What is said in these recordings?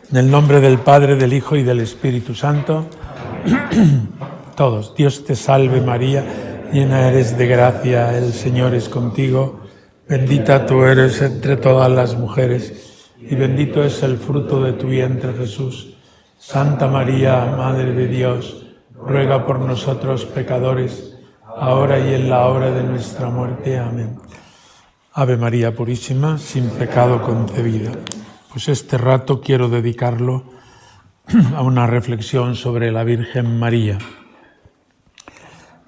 En el nombre del Padre, del Hijo y del Espíritu Santo, todos. Dios te salve María, llena eres de gracia, el Señor es contigo, bendita tú eres entre todas las mujeres, y bendito es el fruto de tu vientre Jesús. Santa María, Madre de Dios, ruega por nosotros pecadores, ahora y en la hora de nuestra muerte. Amén. Ave María Purísima, sin pecado concebida. Pues este rato quiero dedicarlo a una reflexión sobre la Virgen María.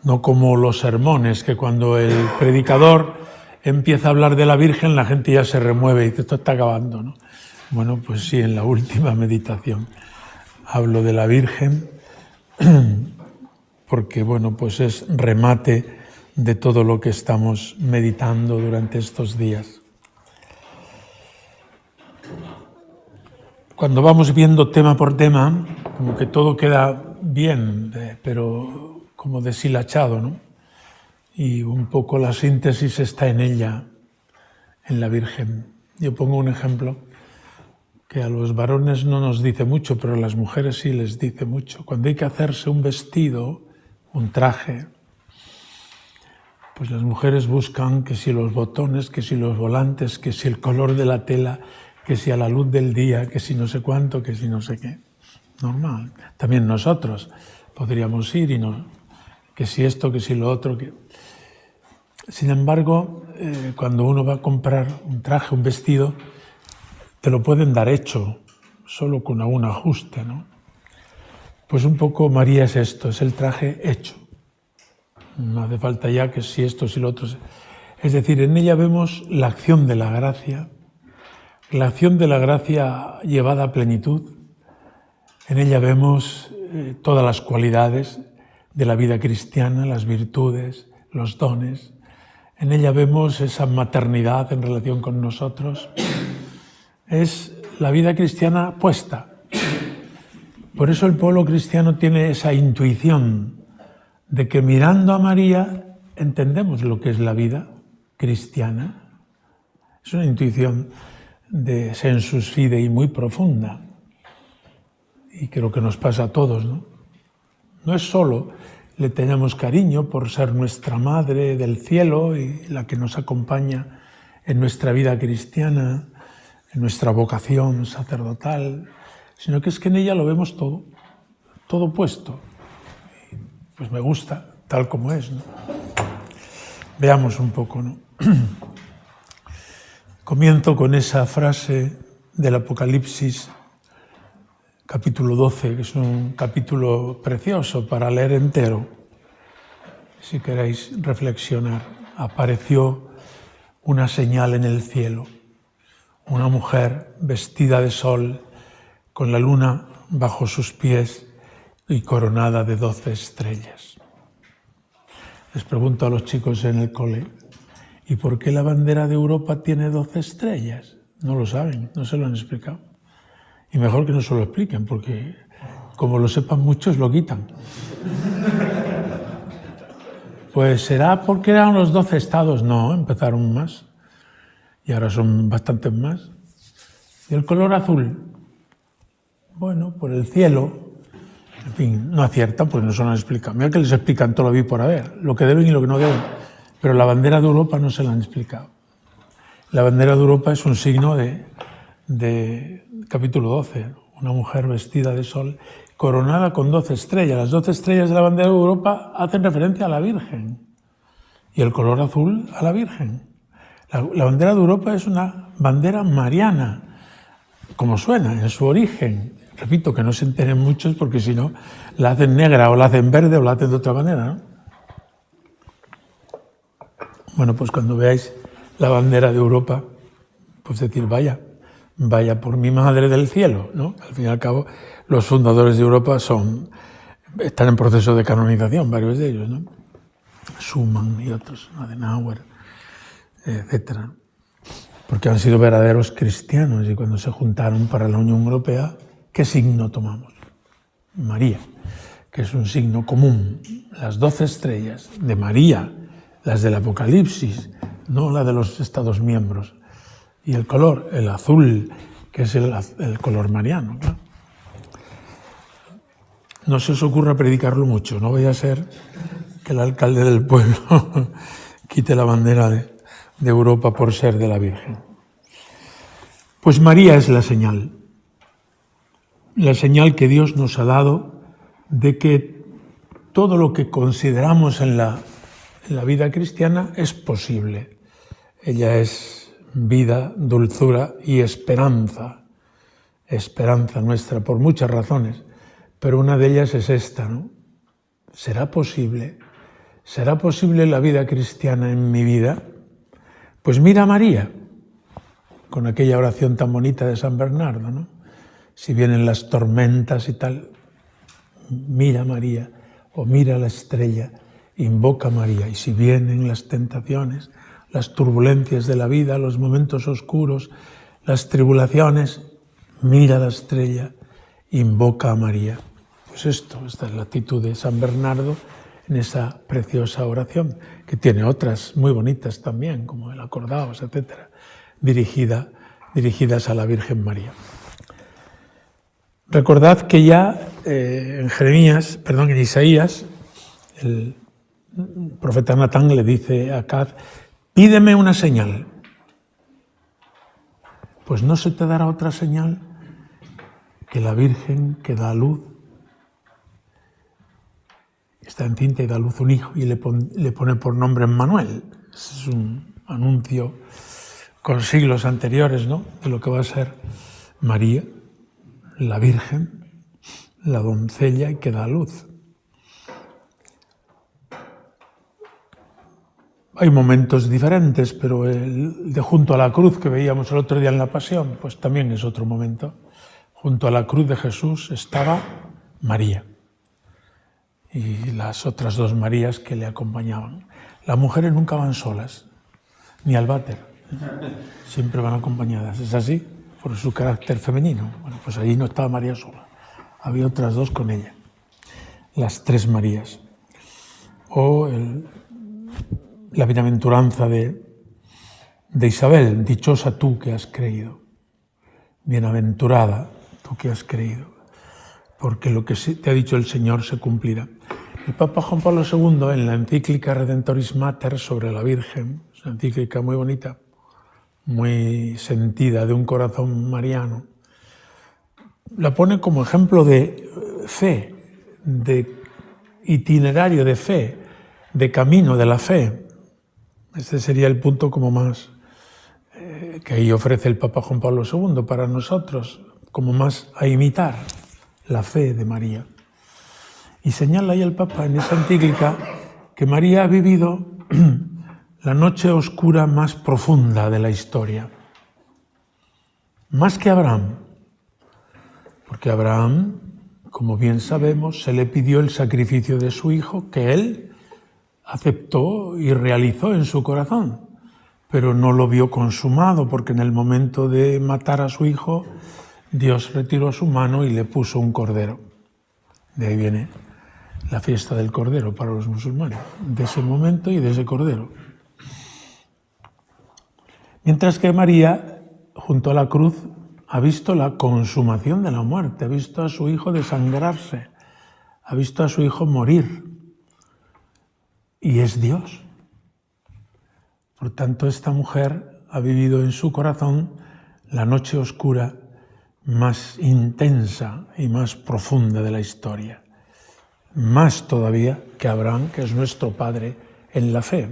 No como los sermones, que cuando el predicador empieza a hablar de la Virgen, la gente ya se remueve y dice, esto está acabando, ¿no? Bueno, pues sí, en la última meditación hablo de la Virgen porque, bueno, pues es remate de todo lo que estamos meditando durante estos días. Cuando vamos viendo tema por tema, como que todo queda bien, pero como deshilachado, ¿no? Y un poco la síntesis está en ella, en la Virgen. Yo pongo un ejemplo que a los varones no nos dice mucho, pero a las mujeres sí les dice mucho. Cuando hay que hacerse un vestido, un traje, pues las mujeres buscan que si los botones, que si los volantes, que si el color de la tela, que si a la luz del día, que si no sé cuánto, que si no sé qué. Normal. También nosotros podríamos ir y no, que si esto, que si lo otro. Sin embargo, cuando uno va a comprar un traje, un vestido, te lo pueden dar hecho, solo con algún ajuste, ¿no? Pues un poco María es esto, es el traje hecho. No hace falta ya que si esto, si lo otro. Es decir, en ella vemos la acción de la gracia llevada a plenitud. En ella vemos todas las cualidades de la vida cristiana, las virtudes, los dones. En ella vemos esa maternidad en relación con nosotros. Es la vida cristiana puesta. Por eso el pueblo cristiano tiene esa intuición de que mirando a María entendemos lo que es la vida cristiana. Es una intuición de sensus fidei muy profunda. Y creo que nos pasa a todos, ¿no? No es solo le tenemos cariño por ser nuestra madre del cielo y la que nos acompaña en nuestra vida cristiana, en nuestra vocación sacerdotal, sino que es que en ella lo vemos todo puesto. Y pues me gusta tal como es, ¿no? Veamos un poco, ¿no? Comienzo con esa frase del Apocalipsis, capítulo 12, que es un capítulo precioso para leer entero. Si queréis reflexionar, apareció una señal en el cielo, una mujer vestida de sol, con la luna bajo sus pies y coronada de 12 estrellas. Les pregunto a los chicos en el cole, ¿y por qué la bandera de Europa tiene 12 estrellas? No lo saben, no se lo han explicado. Y mejor que no se lo expliquen, porque como lo sepan muchos, lo quitan. Pues será porque eran los 12 estados. No, empezaron más. Y ahora son bastantes más. ¿Y el color azul? Bueno, por el cielo. En fin, no aciertan, pues no se lo han explicado. Mira que les explican todo lo vi por haber, lo que deben y lo que no deben. Pero la bandera de Europa no se la han explicado. La bandera de Europa es un signo de capítulo 12, una mujer vestida de sol, coronada con 12 estrellas. Las 12 estrellas de la bandera de Europa hacen referencia a la Virgen y el color azul a la Virgen. La bandera de Europa es una bandera mariana, como suena, en su origen. Repito, que no se enteren muchos porque si no, la hacen negra o la hacen verde o la hacen de otra manera, ¿no? Bueno, pues cuando veáis la bandera de Europa, pues decir, vaya por mi madre del cielo, ¿no? Al fin y al cabo, los fundadores de Europa están en proceso de canonización, varios de ellos, ¿no? Schumann y otros, Adenauer, etcétera. Porque han sido verdaderos cristianos y cuando se juntaron para la Unión Europea, ¿qué signo tomamos? María, que es un signo común. Las 12 estrellas de María, las del Apocalipsis, no la de los Estados miembros. Y el color, el azul, que es el color mariano. ¿Claro? No se os ocurra predicarlo mucho, no vaya a ser que el alcalde del pueblo quite la bandera de Europa por ser de la Virgen. Pues María es la señal que Dios nos ha dado de que todo lo que consideramos en la vida cristiana es posible. Ella es vida, dulzura y esperanza nuestra por muchas razones, pero una de ellas es esta, ¿no? ¿Será posible la vida cristiana en mi vida? Pues mira a María, con aquella oración tan bonita de San Bernardo, ¿no? Si vienen las tormentas y tal, mira a María, o mira la estrella, invoca a María. Y si vienen las tentaciones, las turbulencias de la vida, los momentos oscuros, las tribulaciones, mira la estrella, invoca a María. Pues esta es la actitud de San Bernardo en esa preciosa oración, que tiene otras muy bonitas también, como el Acordaos, etcétera, dirigidas a la Virgen María. Recordad que ya en Isaías, el profeta Natán le dice a Acaz: pídeme una señal. Pues no se te dará otra señal que la Virgen que da a luz, está encinta y da a luz un hijo, y le pone por nombre Emmanuel. Es un anuncio con siglos anteriores, ¿no?, de lo que va a ser María, la Virgen, la doncella que da a luz. Hay momentos diferentes, pero el de junto a la cruz que veíamos el otro día en la Pasión, pues también es otro momento. Junto a la cruz de Jesús estaba María y las otras dos Marías que le acompañaban. Las mujeres nunca van solas, ni al váter, siempre van acompañadas. Es así, por su carácter femenino. Bueno, pues allí no estaba María sola, había otras dos con ella, las tres Marías. O la bienaventuranza de Isabel: dichosa tú que has creído, bienaventurada tú que has creído, porque lo que te ha dicho el Señor se cumplirá. El Papa Juan Pablo II, en la encíclica Redentoris Mater sobre la Virgen, es una encíclica muy bonita, muy sentida, de un corazón mariano, la pone como ejemplo de fe, de itinerario de fe, de camino de la fe. Este sería el punto como más que ahí ofrece el Papa Juan Pablo II para nosotros, como más a imitar la fe de María. Y señala ahí el Papa en esa encíclica que María ha vivido la noche oscura más profunda de la historia, más que Abraham, porque a Abraham, como bien sabemos, se le pidió el sacrificio de su hijo, que él aceptó y realizó en su corazón, pero no lo vio consumado, porque en el momento de matar a su hijo, Dios retiró su mano y le puso un cordero. De ahí viene la fiesta del cordero para los musulmanes, de ese momento y de ese cordero. Mientras que María, junto a la cruz, ha visto la consumación de la muerte, ha visto a su hijo desangrarse, ha visto a su hijo morir, y es Dios. Por tanto, esta mujer ha vivido en su corazón la noche oscura más intensa y más profunda de la historia, más todavía que Abraham, que es nuestro padre en la fe.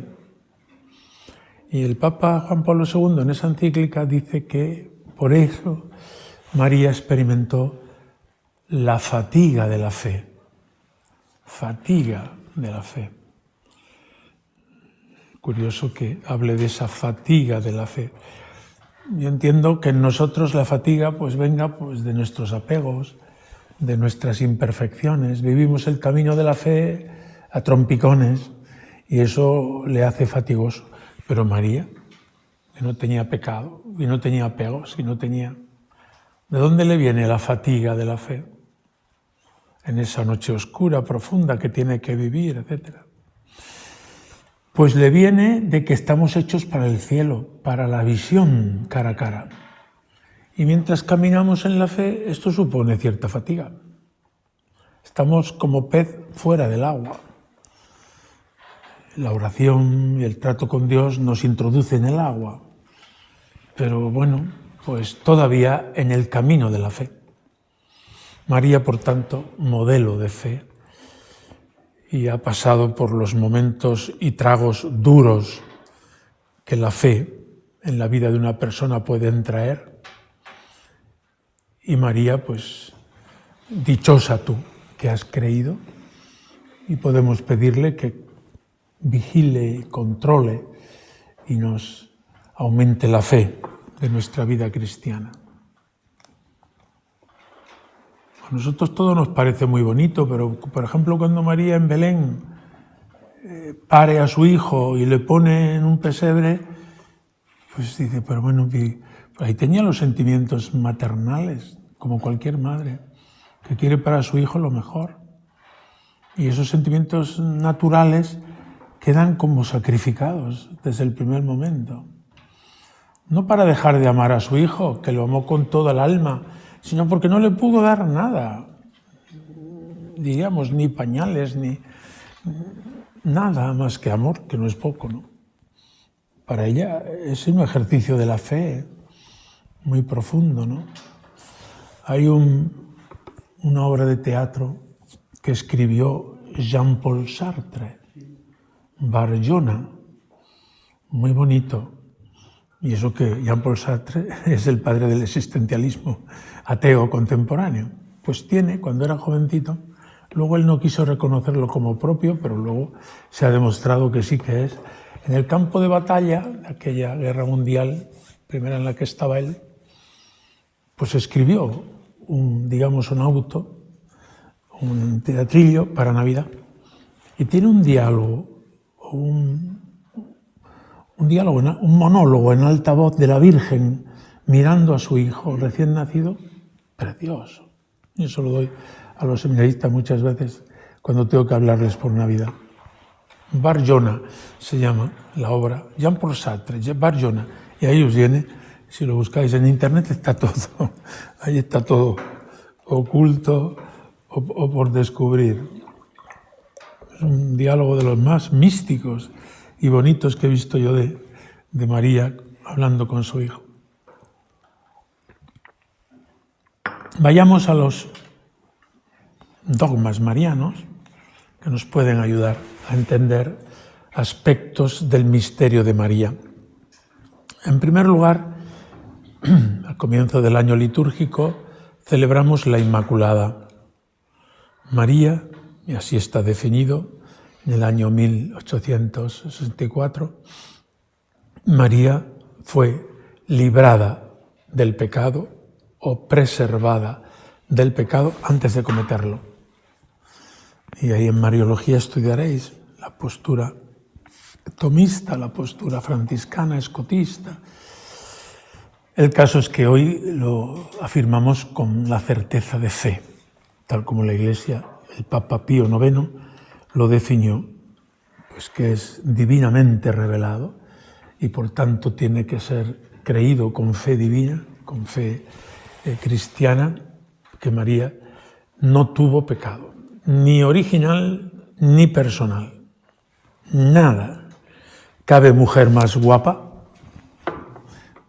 Y el Papa Juan Pablo II en esa encíclica dice que por eso María experimentó la fatiga de la fe. Fatiga de la fe. Curioso que hable de esa fatiga de la fe. Yo entiendo que en nosotros la fatiga pues venga pues de nuestros apegos, de nuestras imperfecciones. Vivimos el camino de la fe a trompicones y eso le hace fatigoso. Pero María, que no tenía pecado, y no tenía apegos, y no tenía... ¿De dónde le viene la fatiga de la fe? En esa noche oscura, profunda que tiene que vivir, etc. Pues le viene de que estamos hechos para el cielo, para la visión cara a cara. Y mientras caminamos en la fe, esto supone cierta fatiga. Estamos como pez fuera del agua. La oración y el trato con Dios nos introducen en el agua, pero bueno, pues todavía en el camino de la fe. María, por tanto, modelo de fe, y ha pasado por los momentos y tragos duros que la fe en la vida de una persona puede traer. Y María, pues, dichosa tú que has creído, y podemos pedirle que vigile, controle y nos aumente la fe de nuestra vida cristiana. A nosotros todo nos parece muy bonito, pero por ejemplo cuando María en Belén pare a su hijo y le pone en un pesebre, pues dice, pero bueno, ahí tenía los sentimientos maternales, como cualquier madre, que quiere para su hijo lo mejor. Y esos sentimientos naturales quedan como sacrificados desde el primer momento. No para dejar de amar a su hijo, que lo amó con toda el alma, sino porque no le pudo dar nada, diríamos, ni pañales, ni nada más que amor, que no es poco, ¿no? Para ella es un ejercicio de la fe muy profundo, ¿no? Hay una obra de teatro que escribió Jean-Paul Sartre, Barjona, muy bonito. Y eso que Jean-Paul Sartre es el padre del existencialismo ateo contemporáneo. Pues tiene, cuando era jovencito, luego él no quiso reconocerlo como propio, pero luego se ha demostrado que sí que es. En el campo de batalla, de aquella guerra mundial, primera en la que estaba él, pues escribió un auto, un teatrillo para Navidad, y tiene un diálogo, un monólogo en alta voz de la Virgen mirando a su hijo recién nacido, precioso. Yo se lo doy a los seminaristas muchas veces cuando tengo que hablarles por Navidad. Barjona se llama la obra, Jean-Paul Sartre, Barjona, y ahí os viene, si lo buscáis en internet está todo, ahí está todo oculto o por descubrir. Es un diálogo de los más místicos y bonitos que he visto yo de María hablando con su hijo. Vayamos a los dogmas marianos que nos pueden ayudar a entender aspectos del misterio de María. En primer lugar, al comienzo del año litúrgico celebramos la Inmaculada. María, y así está definido en el año 1864, María fue librada del pecado o preservada del pecado antes de cometerlo. Y ahí en Mariología estudiaréis la postura tomista, la postura franciscana, escotista. El caso es que hoy lo afirmamos con la certeza de fe, tal como la Iglesia, el Papa Pío IX, lo definió, pues que es divinamente revelado y por tanto tiene que ser creído con fe divina, con fe cristiana, que María no tuvo pecado, ni original ni personal, nada. ¿Cabe mujer más guapa?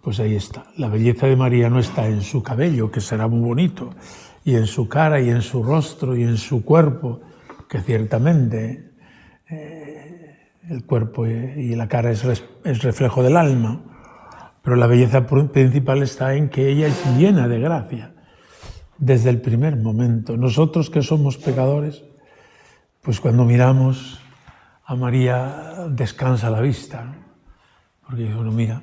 Pues ahí está. La belleza de María no está en su cabello, que será muy bonito, y en su cara, y en su rostro, y en su cuerpo, que ciertamente el cuerpo y la cara es reflejo del alma. Pero la belleza principal está en que ella es llena de gracia desde el primer momento. Nosotros que somos pecadores, pues cuando miramos a María descansa la vista, ¿no? Porque uno mira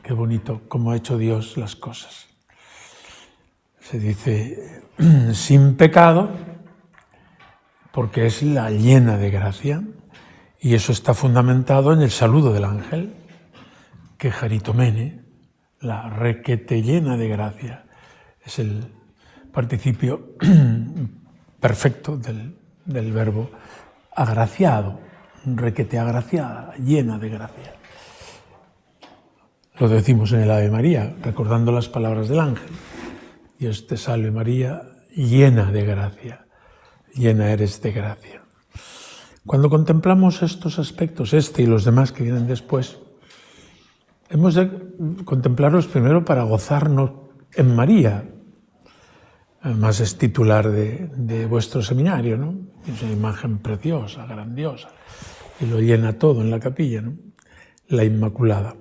qué bonito cómo ha hecho Dios las cosas. Se dice sin pecado porque es la llena de gracia, y eso está fundamentado en el saludo del ángel, que Jaritomene, la requete llena de gracia, es el participio perfecto del verbo agraciado, requete agraciada, llena de gracia. Lo decimos en el Ave María, recordando las palabras del ángel. Dios te salve María, llena de gracia, llena eres de gracia. Cuando contemplamos estos aspectos, este y los demás que vienen después, hemos de contemplarlos primero para gozarnos en María. Además es titular de vuestro seminario, ¿no? Es una imagen preciosa, grandiosa, y lo llena todo en la capilla, ¿no? La Inmaculada.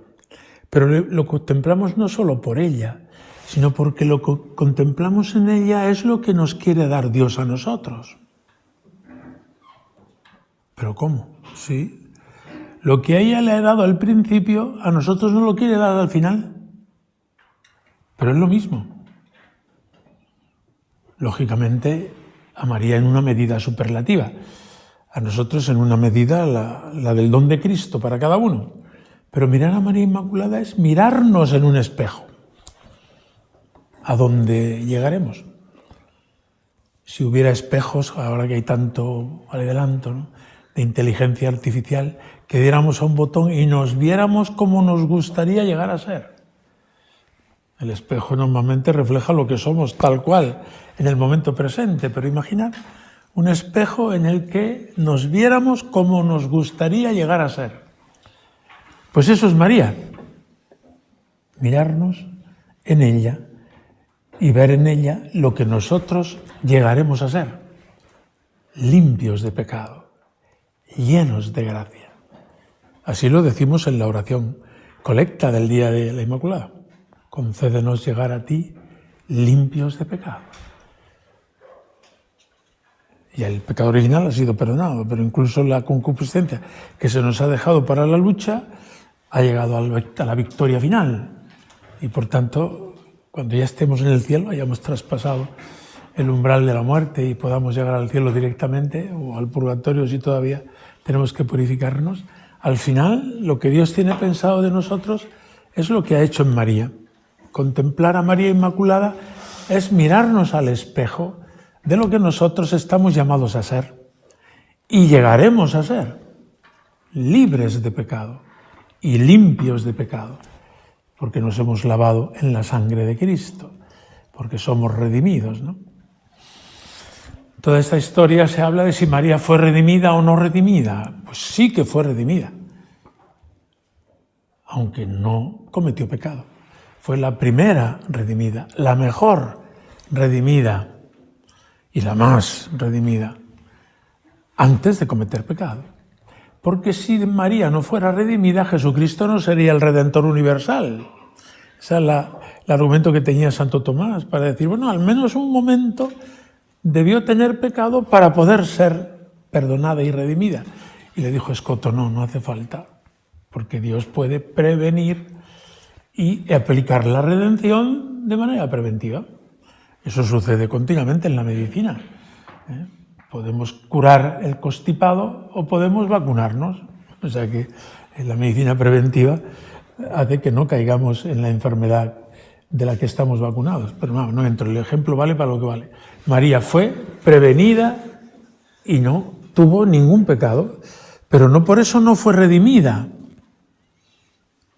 Pero lo contemplamos no solo por ella, sino porque lo que contemplamos en ella es lo que nos quiere dar Dios a nosotros. ¿Pero cómo? Sí. Lo que a ella le ha dado al principio, a nosotros no lo quiere dar al final. Pero es lo mismo. Lógicamente, a María en una medida superlativa. A nosotros en una medida la del don de Cristo para cada uno. Pero mirar a María Inmaculada es mirarnos en un espejo. ¿A dónde llegaremos? Si hubiera espejos, ahora que hay tanto adelanto, ¿no?, de inteligencia artificial, que diéramos a un botón y nos viéramos como nos gustaría llegar a ser. El espejo normalmente refleja lo que somos tal cual en el momento presente, pero imaginad un espejo en el que nos viéramos como nos gustaría llegar a ser. Pues eso es María, mirarnos en ella y ver en ella lo que nosotros llegaremos a ser, limpios de pecado, llenos de gracia. Así lo decimos en la oración colecta del Día de la Inmaculada. Concédenos llegar a ti limpios de pecado. Y el pecado original ha sido perdonado, pero incluso la concupiscencia que se nos ha dejado para la lucha ha llegado a la victoria final. Y por tanto, cuando ya estemos en el cielo, hayamos traspasado el umbral de la muerte y podamos llegar al cielo directamente, o al purgatorio si todavía tenemos que purificarnos, al final lo que Dios tiene pensado de nosotros es lo que ha hecho en María. Contemplar a María Inmaculada es mirarnos al espejo de lo que nosotros estamos llamados a ser. Y llegaremos a ser libres de pecado y limpios de pecado, porque nos hemos lavado en la sangre de Cristo, porque somos redimidos, ¿no? Toda esta historia se habla de si María fue redimida o no redimida. Pues sí que fue redimida, aunque no cometió pecado. Fue la primera redimida, la mejor redimida y la más redimida antes de cometer pecado. Porque si María no fuera redimida, Jesucristo no sería el Redentor universal. Ese es el argumento que tenía Santo Tomás para decir, bueno, al menos un momento debió tener pecado para poder ser perdonada y redimida. Y le dijo Escoto, no hace falta, porque Dios puede prevenir y aplicar la redención de manera preventiva. Eso sucede continuamente en la medicina. Podemos curar el constipado o podemos vacunarnos. O sea que la medicina preventiva hace que no caigamos en la enfermedad de la que estamos vacunados. Pero no entro, el ejemplo vale para lo que vale. María fue prevenida y no tuvo ningún pecado, pero no por eso no fue redimida.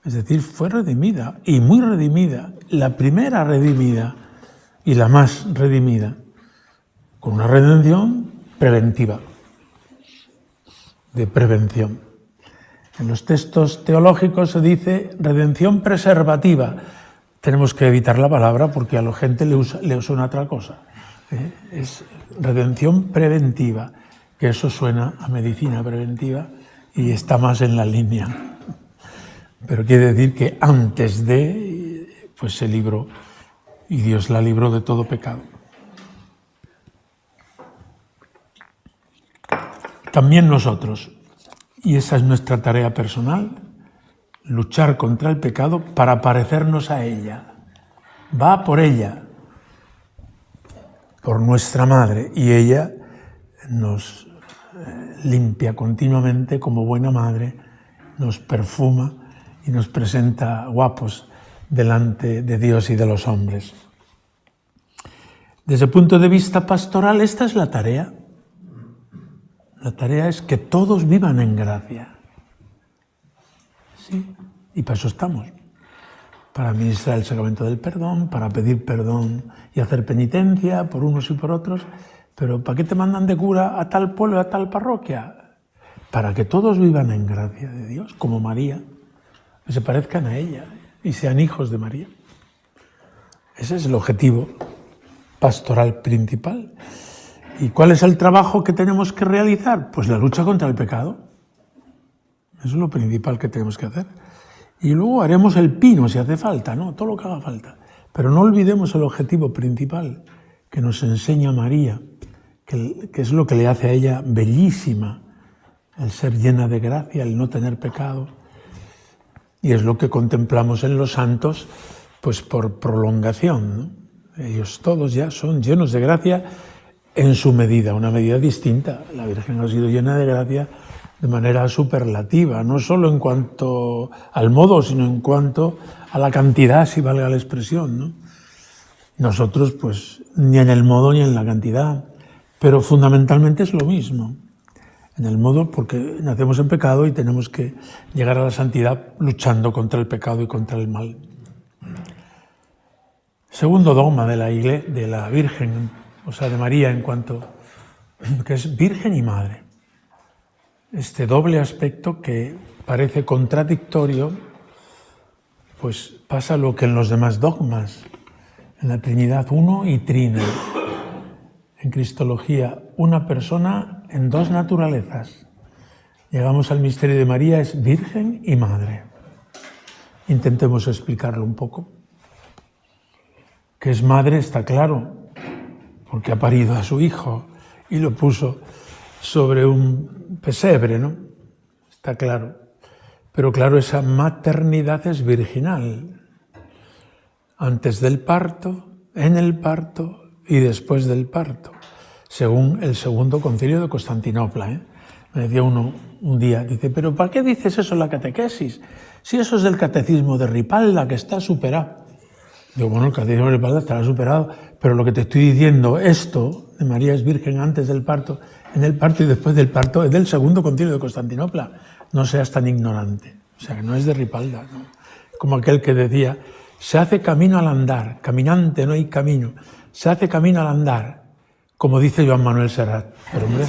Es decir, fue redimida y muy redimida, la primera redimida y la más redimida, con una redención preventiva, de prevención. En los textos teológicos se dice redención preservativa. Tenemos que evitar la palabra porque a la gente le suena otra cosa. Es redención preventiva, que eso suena a medicina preventiva y está más en la línea. Pero quiere decir que antes de, pues se libró y Dios la libró de todo pecado. También nosotros, y esa es nuestra tarea personal, luchar contra el pecado para parecernos a ella. Va por ella, por nuestra madre, y ella nos limpia continuamente como buena madre, nos perfuma y nos presenta guapos delante de Dios y de los hombres. Desde el punto de vista pastoral, esta es la tarea. La tarea es que todos vivan en gracia. Sí, y para eso estamos. para administrar el sacramento del perdón, para pedir perdón y hacer penitencia por unos y por otros. Pero ¿para qué te mandan de cura a tal pueblo, a tal parroquia? Para que todos vivan en gracia de Dios, como María, que se parezcan a ella y sean hijos de María. Ese es el objetivo pastoral principal. ¿Y cuál es el trabajo que tenemos que realizar? Pues la lucha contra el pecado. Eso es lo principal que tenemos que hacer. Y luego haremos el pino si hace falta, ¿no? Todo lo que haga falta. Pero no olvidemos el objetivo principal que nos enseña María, que es lo que le hace a ella bellísima, el ser llena de gracia, el no tener pecado. Y es lo que contemplamos en los santos, pues por prolongación, ¿no? Ellos todos ya son llenos de gracia en su medida, una medida distinta. La Virgen ha sido llena de gracia de manera superlativa, no solo en cuanto al modo, sino en cuanto a la cantidad, si valga la expresión, ¿no? Nosotros, pues, ni en el modo ni en la cantidad, pero fundamentalmente es lo mismo. En el modo, porque nacemos en pecado y tenemos que llegar a la santidad luchando contra el pecado y contra el mal. Segundo dogma de la Iglesia, de la Virgen, o sea, de María, en cuanto que es Virgen y Madre. Este doble aspecto que parece contradictorio, pues pasa lo que en los demás dogmas, en la Trinidad uno y trino. En Cristología, una persona en dos naturalezas. Llegamos al misterio de María, es Virgen y Madre. Intentemos explicarlo un poco. Que es madre está claro, porque ha parido a su hijo y lo puso sobre un pesebre, ¿no? Está claro. Pero claro, esa maternidad es virginal. Antes del parto, en el parto y después del parto, según el Segundo Concilio de Constantinopla. Me decía uno un día, dice, ¿pero para qué dices eso en la catequesis? Si eso es del catecismo de Ripalda, que está superado. Digo, bueno, el catecismo de Ripalda estará superado, pero lo que te estoy diciendo, esto de María es virgen antes del parto, en el parto y después del parto, es del Segundo Concilio de Constantinopla. No seas tan ignorante. O sea, que no es de Ripalda, ¿no? Como aquel que decía, se hace camino al andar, caminante no hay camino, se hace camino al andar, como dice Joan Manuel Serrat. Pero hombre,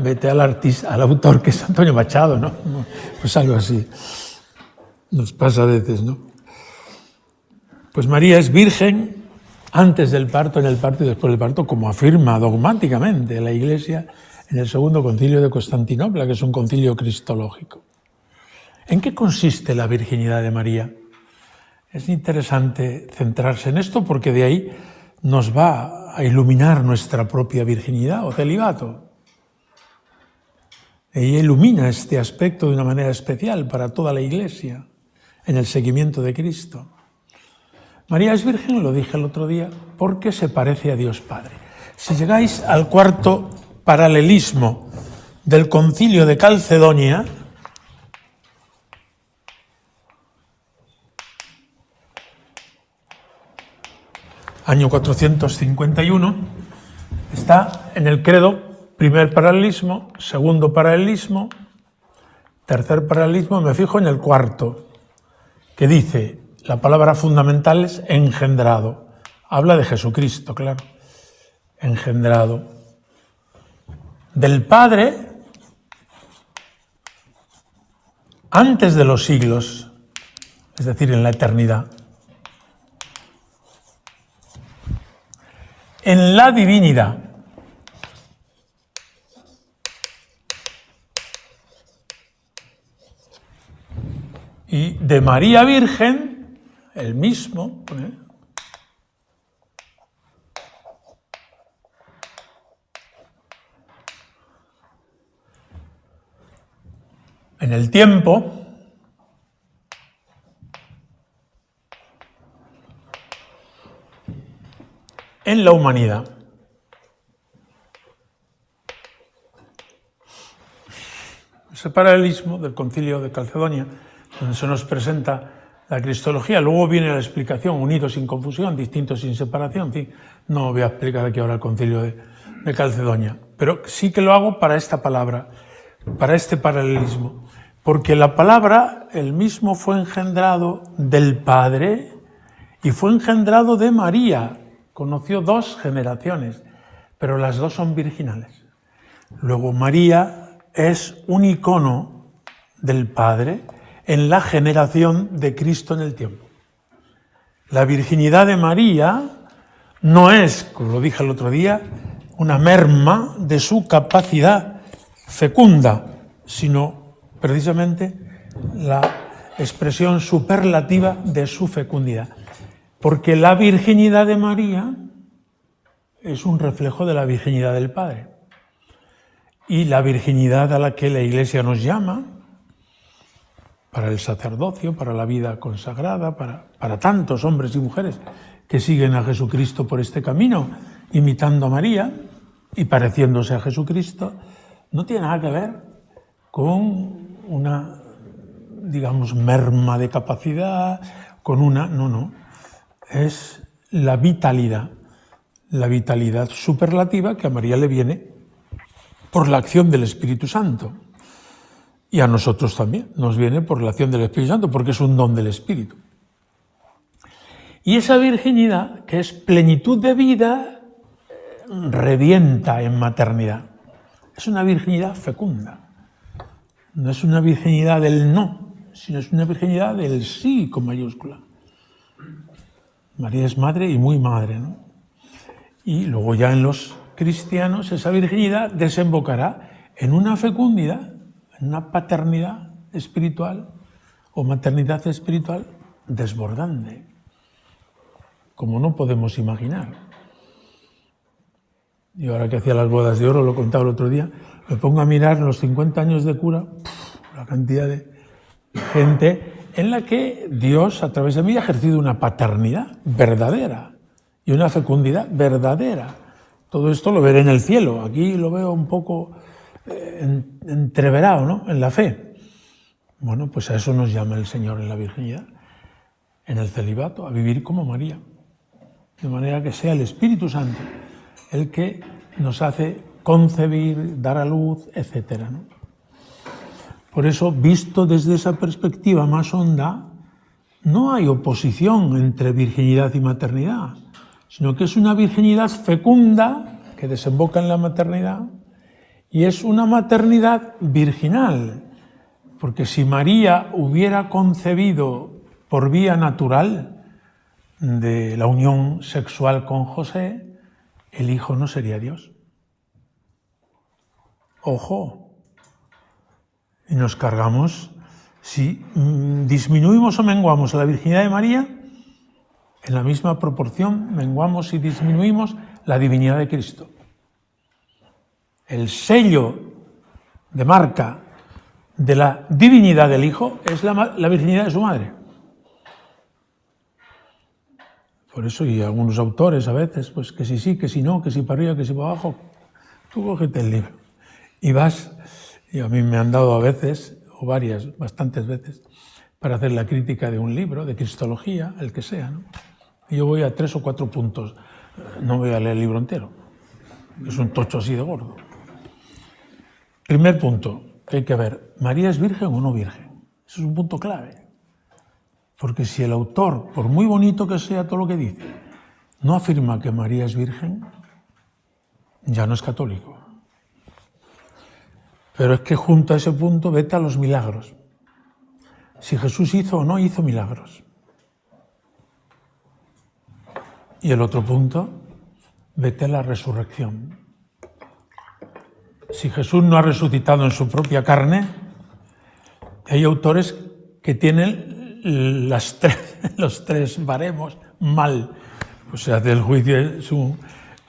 vete al artista, al autor, que es Antonio Machado, ¿no? Pues algo así. Nos pasa a veces, ¿no? Pues María es virgen antes del parto, en el parto y después del parto, como afirma dogmáticamente la Iglesia en el Segundo Concilio de Constantinopla, que es un concilio cristológico. ¿En qué consiste la virginidad de María? Es interesante centrarse en esto porque de ahí nos va a iluminar nuestra propia virginidad o celibato. Ella ilumina este aspecto de una manera especial para toda la Iglesia en el seguimiento de Cristo. María es virgen, lo dije el otro día, porque se parece a Dios Padre. Si llegáis al cuarto paralelismo del Concilio de Calcedonia, año 451, está en el credo, primer paralelismo, segundo paralelismo, tercer paralelismo, me fijo en el cuarto, que dice, la palabra fundamental es engendrado. Habla de Jesucristo, claro. Engendrado. Del Padre antes de los siglos, es decir, en la eternidad. En la divinidad. Y de María Virgen, el mismo, en el tiempo, en la humanidad. Ese paralelismo del Concilio de Calcedonia, donde se nos presenta la cristología, luego viene la explicación, unidos sin confusión, distintos sin separación, en fin, no voy a explicar aquí ahora el Concilio de Calcedonia, pero sí que lo hago para esta palabra, para este paralelismo. Porque la palabra, él mismo fue engendrado del Padre y fue engendrado de María. Conoció 2 generaciones, pero las 2 son virginales. Luego María es un icono del Padre en la generación de Cristo en el tiempo. La virginidad de María no es, como lo dije el otro día, una merma de su capacidad fecunda, sino precisamente la expresión superlativa de su fecundidad. Porque la virginidad de María es un reflejo de la virginidad del Padre. Y la virginidad a la que la Iglesia nos llama, para el sacerdocio, para la vida consagrada, para tantos hombres y mujeres que siguen a Jesucristo por este camino, imitando a María y pareciéndose a Jesucristo, no tiene nada que ver con una, digamos, merma de capacidad, con una... No. Es la vitalidad superlativa que a María le viene por la acción del Espíritu Santo. Y a nosotros también nos viene por la acción del Espíritu Santo, porque es un don del Espíritu. Y esa virginidad, que es plenitud de vida, revienta en maternidad. Es una virginidad fecunda. No es una virginidad del no, sino es una virginidad del sí con mayúscula. María es madre y muy madre, ¿no? Y luego ya en los cristianos esa virginidad desembocará en una fecundidad, en una paternidad espiritual o maternidad espiritual desbordante, como no podemos imaginar. Y ahora que hacía las bodas de oro, lo contaba el otro día, me pongo a mirar los 50 años de cura, la cantidad de gente en la que Dios, a través de mí, ha ejercido una paternidad verdadera y una fecundidad verdadera. Todo esto lo veré en el cielo. Aquí lo veo un poco entreverado, ¿no?, en la fe. Bueno, pues a eso nos llama el Señor en la virginidad, en el celibato, a vivir como María. De manera que sea el Espíritu Santo el que nos hace concebir, dar a luz, etc., ¿no? Por eso, visto desde esa perspectiva más honda, no hay oposición entre virginidad y maternidad, sino que es una virginidad fecunda que desemboca en la maternidad y es una maternidad virginal, porque si María hubiera concebido por vía natural de la unión sexual con José, el hijo no sería Dios. Ojo. Y nos cargamos, si disminuimos o menguamos la virginidad de María, en la misma proporción menguamos y disminuimos la divinidad de Cristo. El sello de marca de la divinidad del Hijo es la virginidad de su madre. Por eso, y algunos autores a veces, pues que si sí, que si no, que si para arriba, que si para abajo, tú cógete el libro y vas... Y a mí me han dado a veces, o bastantes veces, para hacer la crítica de un libro, de cristología, el que sea, ¿no? Y yo voy a 3 o 4 puntos, no voy a leer el libro entero, es un tocho así de gordo. Primer punto que hay que ver, ¿María es virgen o no virgen? Ese es un punto clave. Porque si el autor, por muy bonito que sea todo lo que dice, no afirma que María es virgen, ya no es católico. Pero es que junto a ese punto vete a los milagros. Si Jesús hizo o no hizo milagros. Y el otro punto, vete a la resurrección. Si Jesús no ha resucitado en su propia carne, hay autores que tienen los 3 baremos mal. O sea, del juicio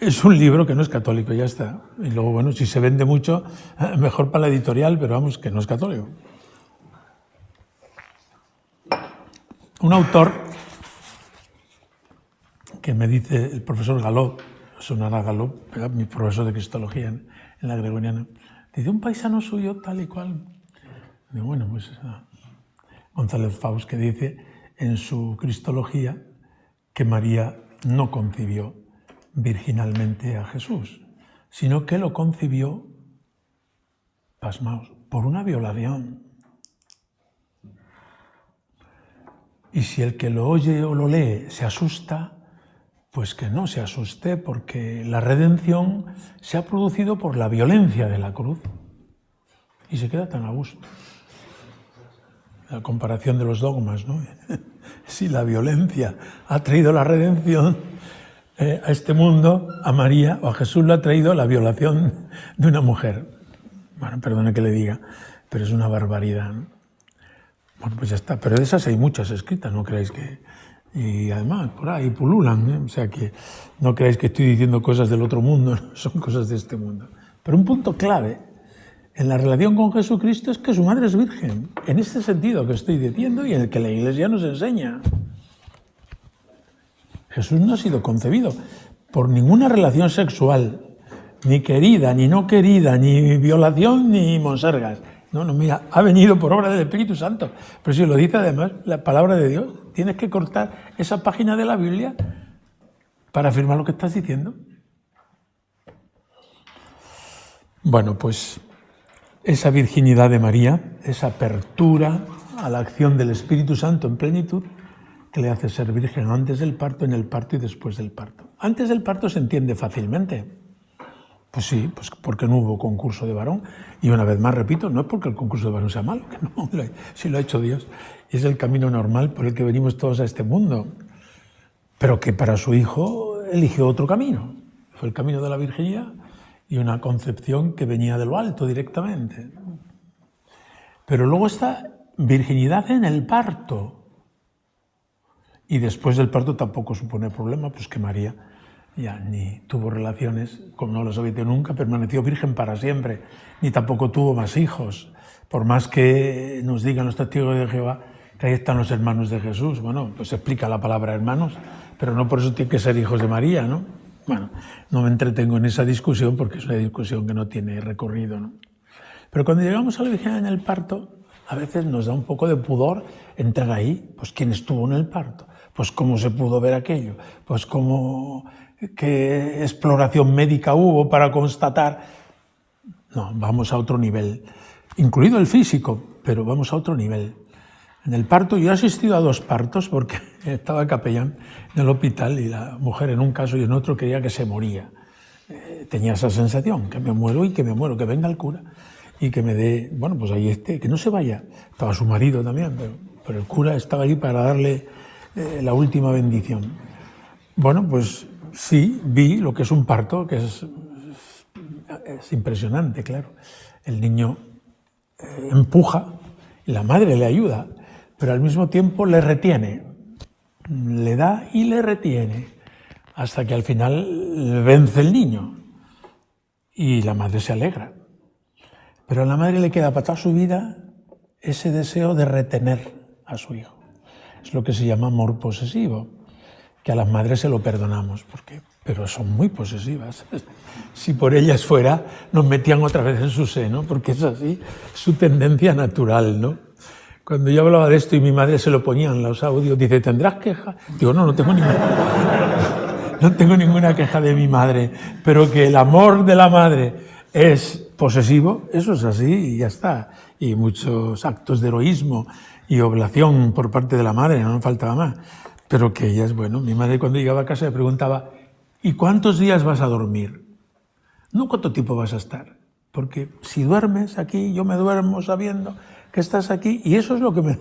es un libro que no es católico, ya está. Y luego, bueno, si se vende mucho, mejor para la editorial, pero vamos, que no es católico. Un autor que me dice el profesor Galop, sonará Galop, mi profesor de cristología en la Gregoriana, dice, un paisano suyo tal y cual. Y bueno, pues González Faust, que dice en su cristología que María no concibió virginalmente a Jesús, sino que lo concibió, pasmaos, por una violación. Y si el que lo oye o lo lee se asusta, pues que no se asuste, porque la redención se ha producido por la violencia de la cruz. Y se queda tan a gusto. La comparación de los dogmas, ¿no? Si la violencia ha traído la redención a este mundo, a María o a Jesús le ha traído la violación de una mujer. Bueno, perdone que le diga, pero es una barbaridad, ¿no? Bueno, pues ya está. Pero de esas hay muchas escritas, ¿no creéis que...? Y además, por ahí pululan, ¿eh? O sea que no creáis que estoy diciendo cosas del otro mundo, ¿no? Son cosas de este mundo. Pero un punto clave en la relación con Jesucristo es que su madre es virgen, en este sentido que estoy diciendo y en el que la Iglesia nos enseña. Jesús no ha sido concebido por ninguna relación sexual, ni querida, ni no querida, ni violación, ni monsergas. No, mira, ha venido por obra del Espíritu Santo. Pero si lo dice además la palabra de Dios, tienes que cortar esa página de la Biblia para afirmar lo que estás diciendo. Bueno, pues esa virginidad de María, esa apertura a la acción del Espíritu Santo en plenitud, que le hace ser virgen antes del parto, en el parto y después del parto. Antes del parto se entiende fácilmente. Pues sí, pues porque no hubo concurso de varón. Y una vez más, repito, no es porque el concurso de varón sea malo, que no, si lo ha hecho Dios. Es el camino normal por el que venimos todos a este mundo. Pero que para su hijo eligió otro camino. Fue el camino de la virginidad y una concepción que venía de lo alto directamente. Pero luego está virginidad en el parto. Y después del parto tampoco supone problema, pues que María ya ni tuvo relaciones, como no las había tenido nunca, permaneció virgen para siempre, ni tampoco tuvo más hijos. Por más que nos digan los testigos de Jehová que ahí están los hermanos de Jesús, bueno, pues explica la palabra hermanos, pero no por eso tienen que ser hijos de María, ¿no? Bueno, no me entretengo en esa discusión porque es una discusión que no tiene recorrido, ¿no? Pero cuando llegamos a la virginidad en el parto, a veces nos da un poco de pudor entrar ahí. Pues ¿quién estuvo en el parto? Pues ¿cómo se pudo ver aquello? Pues ¿qué exploración médica hubo para constatar? No, vamos a otro nivel, incluido el físico, pero vamos a otro nivel. En el parto, yo he asistido a 2 partos porque estaba capellán en el hospital y la mujer en un caso y en otro creía que se moría. Tenía esa sensación, que me muero y que me muero, que venga el cura y que me dé, bueno, pues ahí que no se vaya. Estaba su marido también, pero el cura estaba ahí para darle la última bendición. Bueno, pues sí, vi lo que es un parto, que es impresionante, claro. El niño empuja y la madre le ayuda, pero al mismo tiempo le retiene. Le da y le retiene, hasta que al final vence el niño. Y la madre se alegra. Pero a la madre le queda para toda su vida ese deseo de retener a su hijo. Es lo que se llama amor posesivo, que a las madres se lo perdonamos, pero son muy posesivas. Si por ellas fuera, nos metían otra vez en su seno, porque es así, su tendencia natural, ¿no? Cuando yo hablaba de esto y mi madre se lo ponía en los audios, dice, ¿tendrás queja? Digo, no tengo ninguna. No tengo ninguna queja de mi madre, pero que el amor de la madre es posesivo, eso es así y ya está. Y muchos actos de heroísmo y oblación por parte de la madre, no faltaba más. Pero que ella es bueno. Mi madre cuando llegaba a casa me preguntaba, ¿y cuántos días vas a dormir? No cuánto tiempo vas a estar. Porque si duermes aquí, yo me duermo sabiendo que estás aquí y eso es lo que me...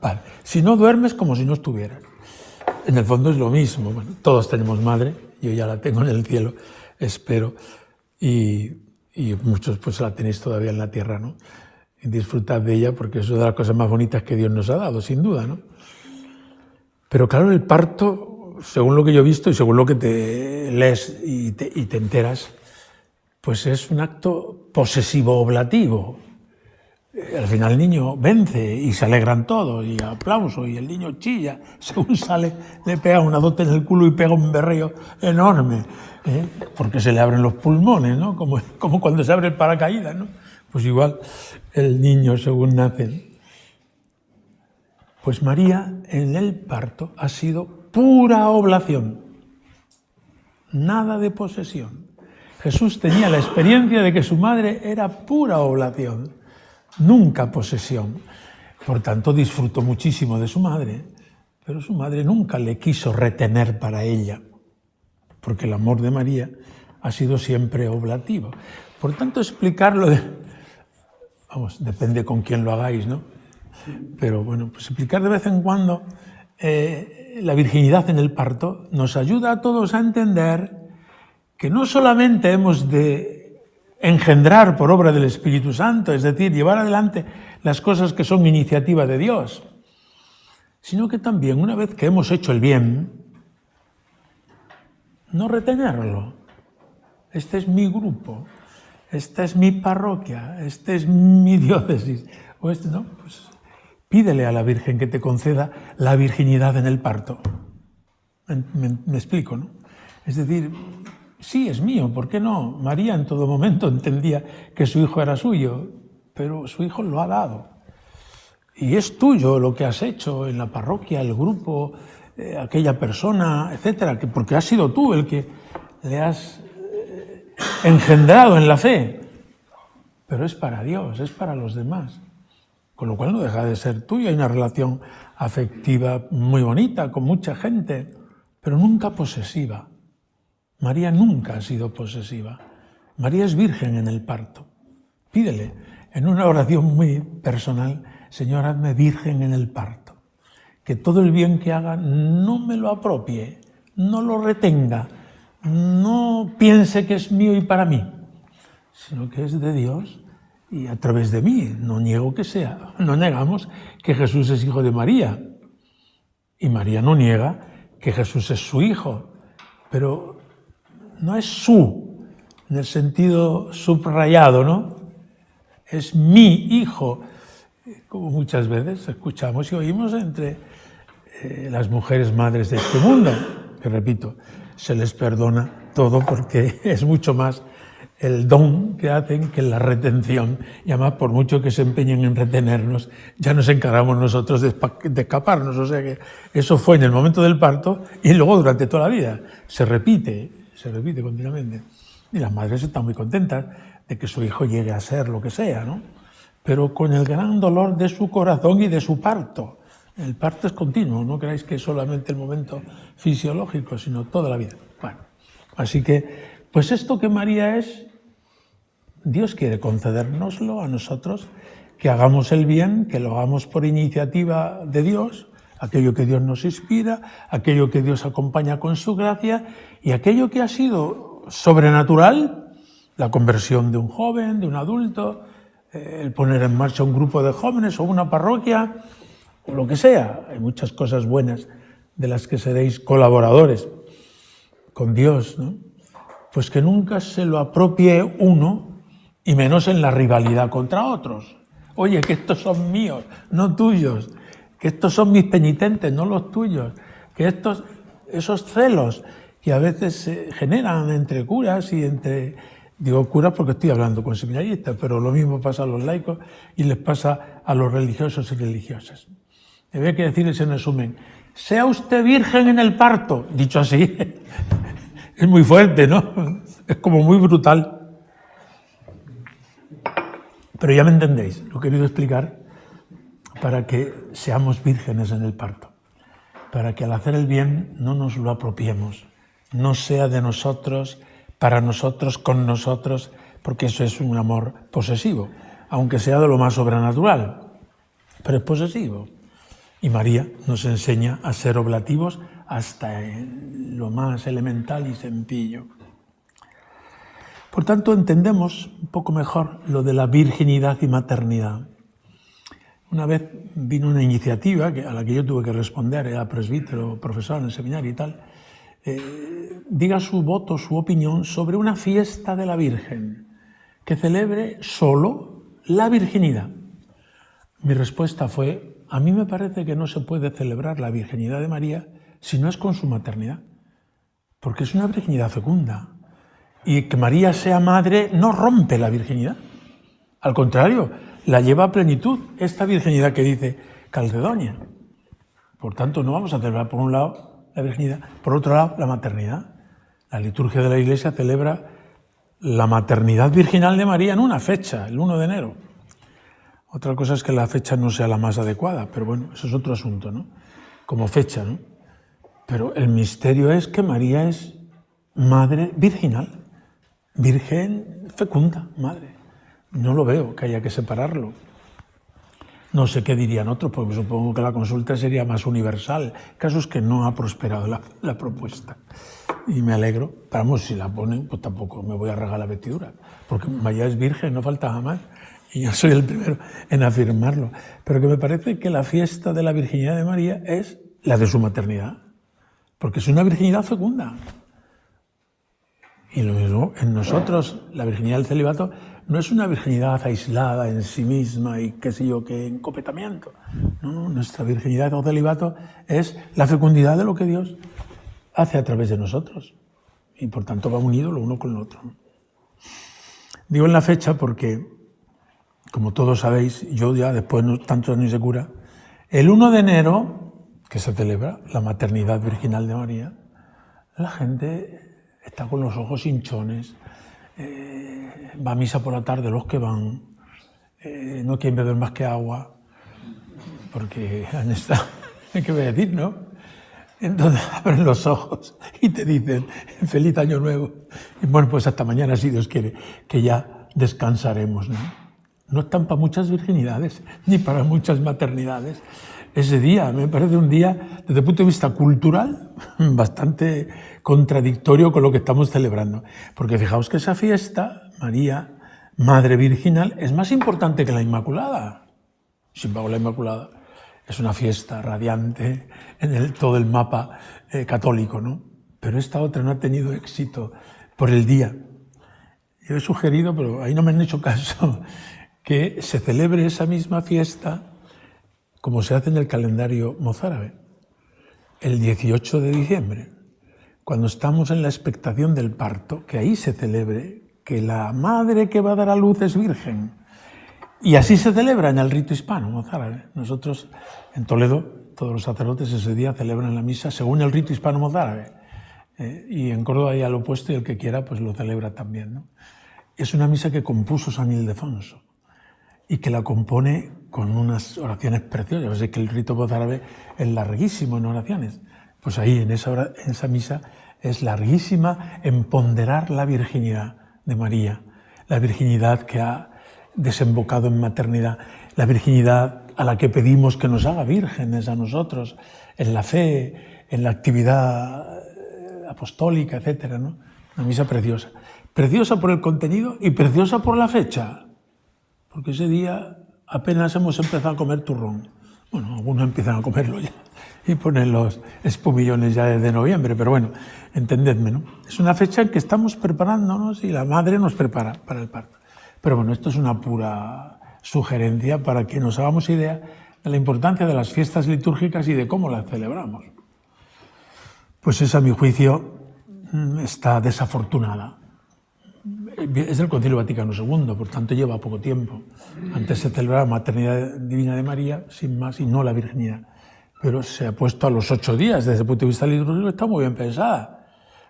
Vale. Si no duermes, como si no estuvieras. En el fondo es lo mismo. Bueno, todos tenemos madre, yo ya la tengo en el cielo, espero, y muchos pues la tenéis todavía en la tierra, ¿no? Y disfrutad de ella porque es una de las cosas más bonitas que Dios nos ha dado, sin duda, ¿no? Pero claro, el parto, según lo que yo he visto y según lo que te lees y te enteras, pues es un acto posesivo-oblativo. Al final el niño vence y se alegran todos y aplauso y el niño chilla. Según sale, le pega una dote en el culo y pega un berreo enorme, porque se le abren los pulmones, ¿no? Como cuando se abre el paracaídas, ¿no? Pues igual el niño según nace. Pues María en el parto ha sido pura oblación, nada de posesión. Jesús tenía la experiencia de que su madre era pura oblación, nunca posesión. Por tanto, disfrutó muchísimo de su madre, pero su madre nunca le quiso retener para ella, porque el amor de María ha sido siempre oblativo. Por tanto, explicarlo, depende con quién lo hagáis, ¿no? Pero bueno, pues explicar de vez en cuando la virginidad en el parto nos ayuda a todos a entender que no solamente hemos de engendrar por obra del Espíritu Santo, es decir, llevar adelante las cosas que son iniciativa de Dios, sino que también, una vez que hemos hecho el bien, no retenerlo. Este es mi grupo, esta es mi parroquia, este es mi diócesis, o este, ¿no? Pues pídele a la Virgen que te conceda la virginidad en el parto. Me explico, ¿no? Es decir, sí, es mío, ¿por qué no? María en todo momento entendía que su hijo era suyo, pero su hijo lo ha dado. Y es tuyo lo que has hecho en la parroquia, el grupo, aquella persona, etcétera, porque has sido tú el que le has engendrado en la fe. Pero es para Dios, es para los demás. Con lo cual no deja de ser tuyo. Hay una relación afectiva muy bonita con mucha gente, pero nunca posesiva. María nunca ha sido posesiva. María es virgen en el parto. Pídele en una oración muy personal: Señor, hazme virgen en el parto. Que todo el bien que haga no me lo apropie, no lo retenga, no piense que es mío y para mí, sino que es de Dios y a través de mí. No niego que sea, no negamos que Jesús es hijo de María. Y María no niega que Jesús es su hijo, pero no es su, en el sentido subrayado, ¿no? Es mi hijo, como muchas veces escuchamos y oímos entre las mujeres madres de este mundo, que repito, se les perdona todo porque es mucho más el don que hacen que la retención, y además por mucho que se empeñen en retenernos, ya nos encargamos nosotros de escaparnos. O sea que eso fue en el momento del parto y luego durante toda la vida. Se repite continuamente. Y las madres están muy contentas de que su hijo llegue a ser lo que sea, ¿no? Pero con el gran dolor de su corazón y de su parto. El parto es continuo, no creáis que es solamente el momento fisiológico, sino toda la vida. Bueno, así que, pues esto que María es, Dios quiere concedérnoslo a nosotros, que hagamos el bien, que lo hagamos por iniciativa de Dios, aquello que Dios nos inspira, aquello que Dios acompaña con su gracia, y aquello que ha sido sobrenatural, la conversión de un joven, de un adulto, el poner en marcha un grupo de jóvenes o una parroquia, o lo que sea. Hay muchas cosas buenas de las que seréis colaboradores con Dios, ¿no? Pues que nunca se lo apropie uno, y menos en la rivalidad contra otros. Oye, que estos son míos, no tuyos, que estos son mis penitentes, no los tuyos, que esos celos que a veces se generan entre curas y entre, digo curas porque estoy hablando con seminaristas, pero lo mismo pasa a los laicos y les pasa a los religiosos y religiosas. Había que decirles en resumen: sea usted virgen en el parto. Dicho así, es muy fuerte, ¿no? Es como muy brutal. Pero ya me entendéis, lo he querido explicar para que seamos vírgenes en el parto, para que al hacer el bien no nos lo apropiemos, no sea de nosotros, para nosotros, con nosotros, porque eso es un amor posesivo, aunque sea de lo más sobrenatural, pero es posesivo. Y María nos enseña a ser oblativos hasta en lo más elemental y sencillo. Por tanto, entendemos un poco mejor lo de la virginidad y maternidad. Una vez vino una iniciativa a la que yo tuve que responder, era presbítero, profesor en el seminario y tal, diga su voto, su opinión sobre una fiesta de la Virgen que celebre solo la virginidad. Mi respuesta fue: a mí me parece que no se puede celebrar la virginidad de María si no es con su maternidad, porque es una virginidad fecunda. Y que María sea madre no rompe la virginidad. Al contrario, la lleva a plenitud, esta virginidad que dice Calcedonia. Por tanto, no vamos a celebrar por un lado la virginidad, por otro lado la maternidad. La liturgia de la Iglesia celebra la maternidad virginal de María en una fecha, el 1 de enero. Otra cosa es que la fecha no sea la más adecuada, pero bueno, eso es otro asunto, ¿no? como fecha, ¿no? Pero el misterio es que María es madre virginal, virgen fecunda, madre. No lo veo que haya que separarlo. No sé qué dirían otros, porque supongo que la consulta sería más universal. El caso es que no ha prosperado la propuesta. Y me alegro. Pero vamos, si la ponen, pues tampoco me voy a regalar la vestidura. Porque María es virgen, no falta más. Y yo soy el primero en afirmarlo. Pero que me parece que la fiesta de la virginidad de María es la de su maternidad. Porque es una virginidad fecunda. Y lo mismo, en nosotros, la virginidad del celibato no es una virginidad aislada en sí misma y qué sé yo, qué encopetamiento. No, nuestra virginidad o celibato es la fecundidad de lo que Dios hace a través de nosotros. Y por tanto va unido lo uno con lo otro. Digo en la fecha porque, como todos sabéis, yo ya después de tantos años de cura, el 1 de enero, que se celebra la maternidad virginal de María, la gente está con los ojos hinchones, va a misa por la tarde los que van, no quieren beber más que agua, porque han estado, ¿qué voy a decir, no? Entonces abren los ojos y te dicen, feliz año nuevo. Y bueno, pues hasta mañana, si Dios quiere, que ya descansaremos, ¿no? No están para muchas virginidades, ni para muchas maternidades. Ese día me parece un día, desde el punto de vista cultural, bastante contradictorio con lo que estamos celebrando. Porque fijaos que esa fiesta, María, Madre Virginal, es más importante que la Inmaculada. Sin embargo, la Inmaculada es una fiesta radiante en todo el mapa católico, ¿no? Pero esta otra no ha tenido éxito por el día. Yo he sugerido, pero ahí no me han hecho caso, que se celebre esa misma fiesta como se hace en el calendario mozárabe, el 18 de diciembre, cuando estamos en la expectación del parto, que ahí se celebre que la madre que va a dar a luz es virgen. Y así se celebra en el rito hispano mozárabe. Nosotros, en Toledo, todos los sacerdotes ese día celebran la misa según el rito hispano mozárabe. Y en Córdoba hay al opuesto y el que quiera pues lo celebra también, ¿no? Es una misa que compuso San Ildefonso y que la compone con unas oraciones preciosas. Ya sé que el rito mozárabe es larguísimo en oraciones. Pues ahí, en esa misa, es larguísima en ponderar la virginidad de María, la virginidad que ha desembocado en maternidad, la virginidad a la que pedimos que nos haga vírgenes a nosotros, en la fe, en la actividad apostólica, etc., ¿no? Una misa preciosa. Preciosa por el contenido y preciosa por la fecha. Porque ese día apenas hemos empezado a comer turrón. Bueno, algunos empiezan a comerlo ya y ponen los espumillones ya desde noviembre, pero bueno, entendedme, ¿no? Es una fecha en que estamos preparándonos y la madre nos prepara para el parto. Pero bueno, esto es una pura sugerencia para que nos hagamos idea de la importancia de las fiestas litúrgicas y de cómo las celebramos. Pues esa, a mi juicio, está desafortunada. Es del Concilio Vaticano II, por tanto lleva poco tiempo. Antes se celebraba la maternidad divina de María, sin más, y no la virginidad. Pero se ha puesto a los 8 días. Desde el punto de vista litúrgico está muy bien pensada.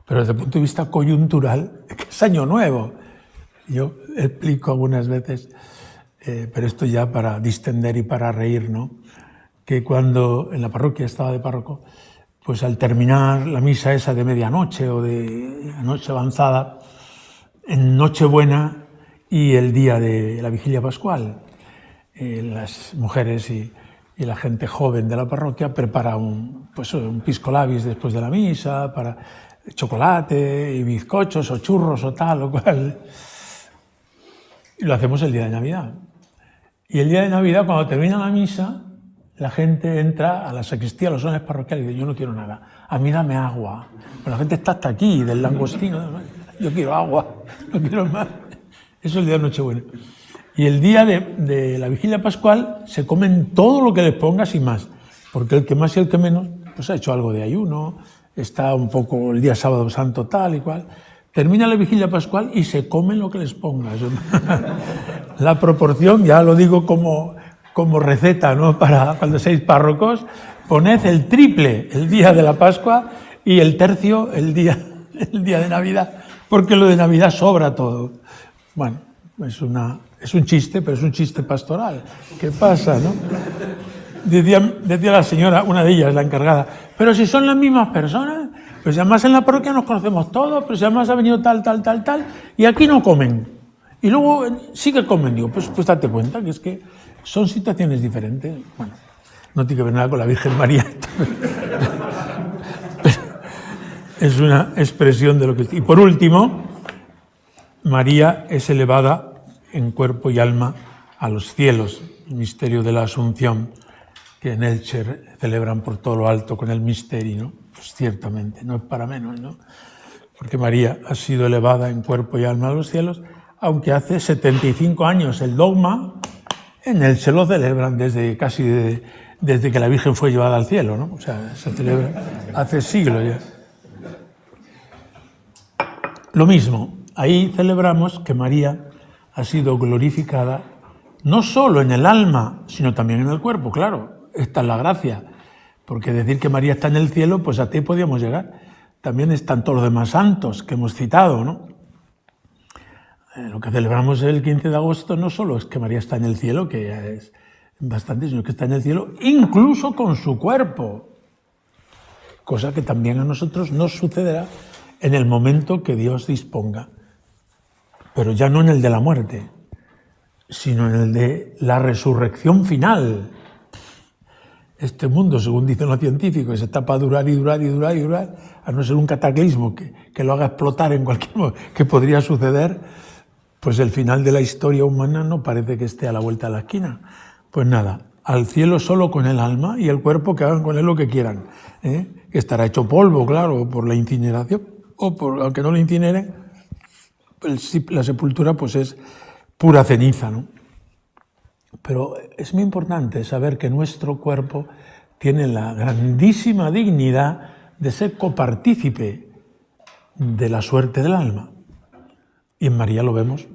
Pero desde el punto de vista coyuntural, que es año nuevo. Yo explico algunas veces, pero esto ya para distender y para reír, ¿no? Que cuando en la parroquia estaba de párroco, pues al terminar la misa esa de medianoche o de noche avanzada, en Nochebuena y el día de la Vigilia Pascual, las mujeres y la gente joven de la parroquia prepara un pisco labis después de la misa, para chocolate y bizcochos o churros o tal o cual. Y lo hacemos el día de Navidad. Y el día de Navidad, cuando termina la misa, la gente entra a la sacristía, a los salones parroquiales y dice, yo no quiero nada, a mí dame agua. Pero la gente está hasta aquí, del langostino, yo quiero agua, no quiero más. Eso es el día de Nochebuena. Y el día de la Vigilia Pascual se comen todo lo que les pongas y más, porque el que más y el que menos pues ha hecho algo de ayuno, está un poco el día sábado santo tal y cual. Termina la Vigilia Pascual y se comen lo que les pongas. La proporción, ya lo digo como receta, ¿no? Para cuando seáis párrocos, poned el triple el día de la Pascua y el tercio el día de Navidad, porque lo de Navidad sobra todo. Bueno, es un chiste, pero es un chiste pastoral. ¿Qué pasa, no? decía la señora, una de ellas, la encargada, pero si son las mismas personas, pues además en la parroquia nos conocemos todos, pero si además ha venido tal, y aquí no comen. Y luego sí que comen. Digo, pues date cuenta que es que son situaciones diferentes. Bueno, no tiene que ver nada con la Virgen María. Es una expresión de lo que... Y por último, María es elevada en cuerpo y alma a los cielos, el misterio de la Asunción, que en Elche celebran por todo lo alto con el misterio, ¿no? Pues ciertamente, no es para menos, ¿no? Porque María ha sido elevada en cuerpo y alma a los cielos, aunque hace 75 años el dogma, en Elche lo celebran desde que la Virgen fue llevada al cielo, ¿no? O sea, se celebra hace siglos ya. Lo mismo, ahí celebramos que María ha sido glorificada no solo en el alma, sino también en el cuerpo, claro. Esta es la gracia, porque decir que María está en el cielo, pues a ti podíamos llegar. También están todos los demás santos que hemos citado, ¿no? Lo que celebramos el 15 de agosto no solo es que María está en el cielo, que ya es bastante, sino que está en el cielo incluso con su cuerpo, cosa que también a nosotros nos sucederá en el momento que Dios disponga, pero ya no en el de la muerte, sino en el de la resurrección final. Este mundo, según dicen los científicos, está para durar y durar y durar y durar, a no ser un cataclismo que lo haga explotar en cualquier momento, que podría suceder, pues el final de la historia humana no parece que esté a la vuelta de la esquina. Pues nada, al cielo solo con el alma y el cuerpo que hagan con él lo que quieran, que estará hecho polvo, claro, por la incineración, o aunque no lo incineren, la sepultura pues es pura ceniza, ¿no? Pero es muy importante saber que nuestro cuerpo tiene la grandísima dignidad de ser copartícipe de la suerte del alma. Y en María lo vemos,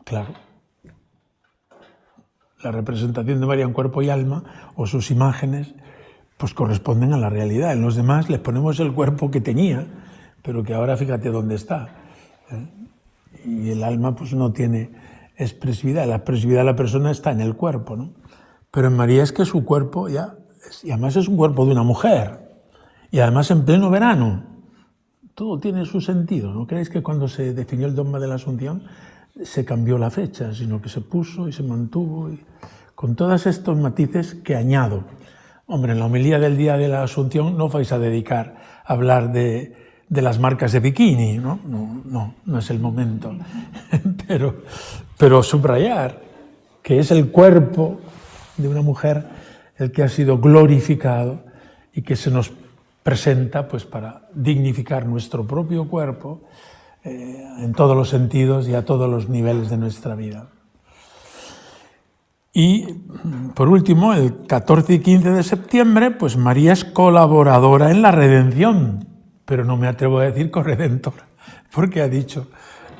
claro. La representación de María en cuerpo y alma, o sus imágenes, pues corresponden a la realidad. En los demás les ponemos el cuerpo que tenía, pero que ahora fíjate dónde está. Y el alma pues no tiene expresividad. La expresividad de la persona está en el cuerpo, ¿no? Pero en María es que su cuerpo y además es un cuerpo de una mujer, y además en pleno verano. Todo tiene su sentido. ¿No creéis que cuando se definió el dogma de la Asunción se cambió la fecha, sino que se puso y se mantuvo, y con todos estos matices que añado? Hombre, en la homilía del día de la Asunción no vais a dedicar a hablar de las marcas de bikini, ¿no? No es el momento. Pero subrayar que es el cuerpo de una mujer el que ha sido glorificado y que se nos presenta pues para dignificar nuestro propio cuerpo en todos los sentidos y a todos los niveles de nuestra vida. Y por último, el 14 y 15 de septiembre, pues María es colaboradora en la redención, pero no me atrevo a decir corredentora, porque ha dicho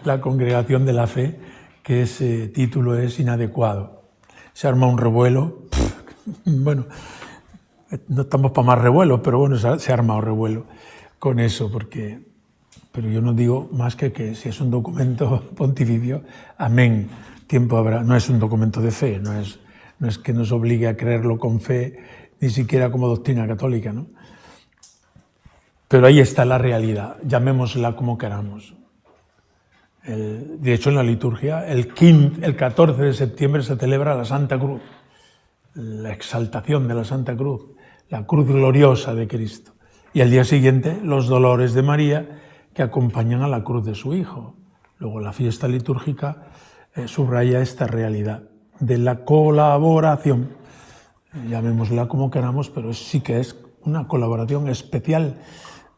la Congregación de la Fe que ese título es inadecuado. Se arma un revuelo, bueno, no estamos para más revuelos, pero bueno, se ha armado revuelo con eso, pero yo no digo más que si es un documento pontificio, amén, tiempo habrá. No es un documento de fe, no es que nos obligue a creerlo con fe, ni siquiera como doctrina católica, ¿no? Pero ahí está la realidad, llamémosla como queramos. De hecho, en la liturgia, el 14 de septiembre se celebra la Santa Cruz, la exaltación de la Santa Cruz, la cruz gloriosa de Cristo. Y al día siguiente, los dolores de María que acompañan a la cruz de su Hijo. Luego, la fiesta litúrgica subraya esta realidad de la colaboración. Llamémosla como queramos, pero sí que es una colaboración especial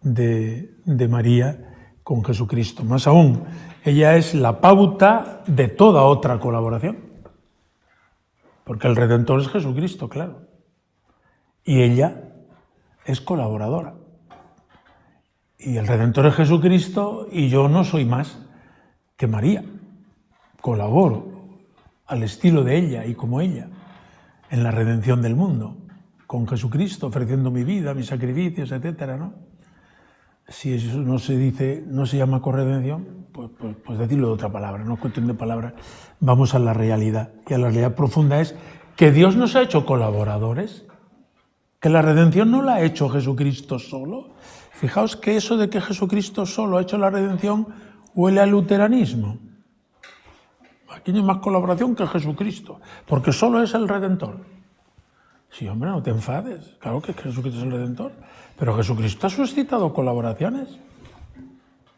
de María con Jesucristo. Más aún, ella es la pauta de toda otra colaboración. Porque el Redentor es Jesucristo, claro. Y ella es colaboradora. Y el Redentor es Jesucristo y yo no soy más que María. Colaboro al estilo de ella y como ella en la redención del mundo, con Jesucristo, ofreciendo mi vida, mis sacrificios, etcétera, ¿no? Si eso no se dice, no se llama corredención, pues decirlo de otra palabra, no es cuestión de palabras. Vamos a la realidad. Y a la realidad profunda es que Dios nos ha hecho colaboradores Que la redención no la ha hecho Jesucristo solo. Fijaos que eso de que Jesucristo solo ha hecho la redención huele al luteranismo. Aquí no hay más colaboración que Jesucristo, porque solo es el Redentor. Sí, hombre, no te enfades. Claro que Jesucristo es el Redentor, pero Jesucristo ha suscitado colaboraciones,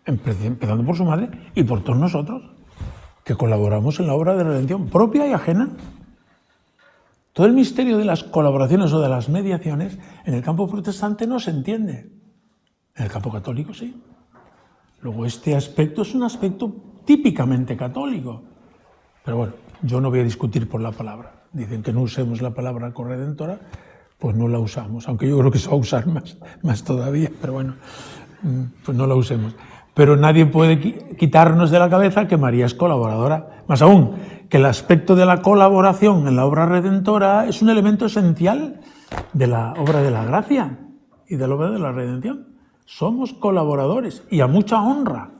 empezando por su madre y por todos nosotros, que colaboramos en la obra de redención propia y ajena. Todo el misterio de las colaboraciones o de las mediaciones en el campo protestante no se entiende. En el campo católico sí. Luego este aspecto es un aspecto típicamente católico. Pero bueno, yo no voy a discutir por la palabra. Dicen que no usemos la palabra corredentora, pues no la usamos. Aunque yo creo que se va a usar más todavía, pero bueno, pues no la usemos. Pero nadie puede quitarnos de la cabeza que María es colaboradora. Más aún, que el aspecto de la colaboración en la obra redentora es un elemento esencial de la obra de la gracia y de la obra de la redención. Somos colaboradores y a mucha honra.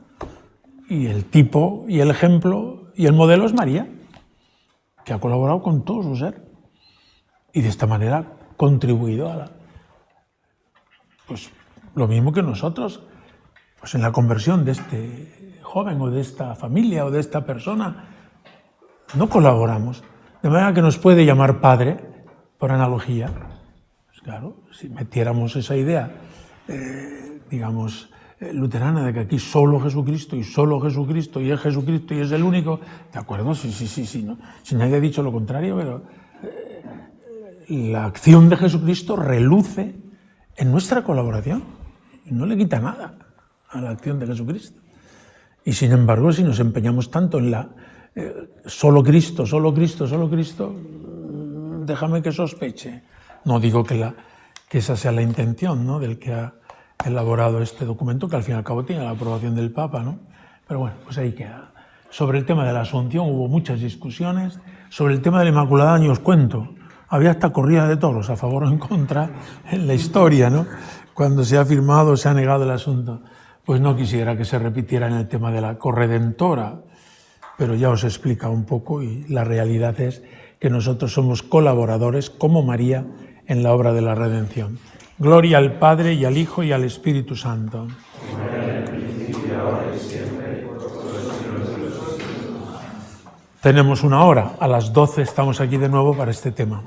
Y el tipo y el ejemplo y el modelo es María, que ha colaborado con todo su ser y de esta manera ha contribuido a pues lo mismo que nosotros, pues en la conversión de este joven o de esta familia o de esta persona. No colaboramos, de manera que nos puede llamar padre, por analogía. Pues claro, si metiéramos esa idea, luterana, de que aquí solo Jesucristo y es Jesucristo y es el único, ¿de acuerdo? Sí, ¿no? Si nadie ha dicho lo contrario, pero la acción de Jesucristo reluce en nuestra colaboración, no le quita nada a la acción de Jesucristo. Y sin embargo, si nos empeñamos tanto en la solo Cristo, déjame que sospeche. No digo que esa sea la intención, ¿no?, del que ha elaborado este documento, que al fin y al cabo tiene la aprobación del Papa, ¿no? Pero bueno, pues ahí queda. Sobre el tema de la Asunción hubo muchas discusiones. Sobre el tema de la Inmaculada, ni os cuento. Había hasta corrida de toros, a favor o en contra, en la historia, ¿no? Cuando se ha firmado, se ha negado el asunto. Pues no quisiera que se repitiera en el tema de la corredentora, pero ya os he explicado un poco y la realidad es que nosotros somos colaboradores, como María, en la obra de la redención. Gloria al Padre y al Hijo y al Espíritu Santo. Tenemos una hora, a las 12 estamos aquí de nuevo para este tema.